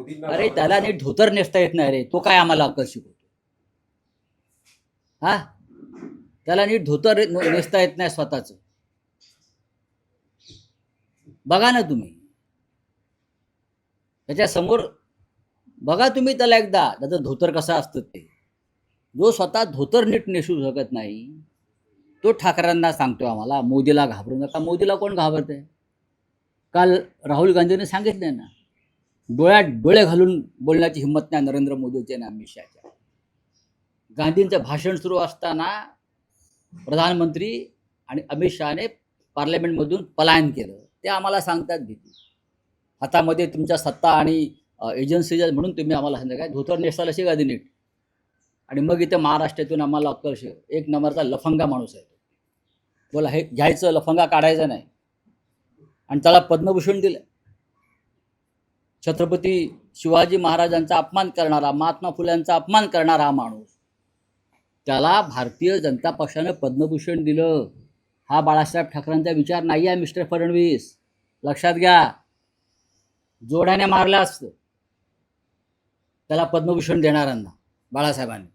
मोदींना अरे त्याला नीट धोतर नेसता येत नाही रे, तो काय आम्हाला अक्कल शिकवतो? हा, त्याला नीट धोतर नेसता येत नाही स्वतःच. बघा ना तुम्ही त्याच्या समोर, बघा तुम्ही त्याला एकदा, त्याचं धोतर कसं असतं ते. जो स्वतः धोतर नीट नेसू शकत नाही तो ठाकरेंना सांगतो आम्हाला मोदीला घाबरू नका. मोदीला कोण घाबरते? काल राहुल गांधीने सांगितले ना, डोळ्यात डोळे घालून बोलण्याची हिंमत नाही नरेंद्र मोदीची आणि अमित शहाच्या. गांधींचं भाषण सुरू असताना प्रधानमंत्री आणि अमित शहाने पार्लमेंटमधून पलायन केलं. ते आम्हाला सांगतात भीती. हातामध्ये तुमच्या सत्ता आणि एजन्सी म्हणून तुम्ही आम्हाला सांगता काय धोतर नेसायला शिका आधी नीट. आणि मग इथे महाराष्ट्रातून आम्हाला अक्कल शिक. एक नंबरचा लफंगा माणूस आहे. बोला हे घ्यायचं, लफंगा काढायचा नाही. आणि त्याला पद्मभूषण दिलं. छत्रपती शिवाजी महाराजांचा अपमान करणारा, महात्मा फुल्यांचा अपमान करणारा हा माणूस, त्याला भारतीय जनता पक्षाने पद्मभूषण दिलं. हा बाळासाहेब ठाकरेंचा विचार नाही आहे मिस्टर फडणवीस, लक्षात घ्या. जोड्याने मारलं असतं त्याला पद्मभूषण देणाऱ्यांना बाळासाहेबांनी.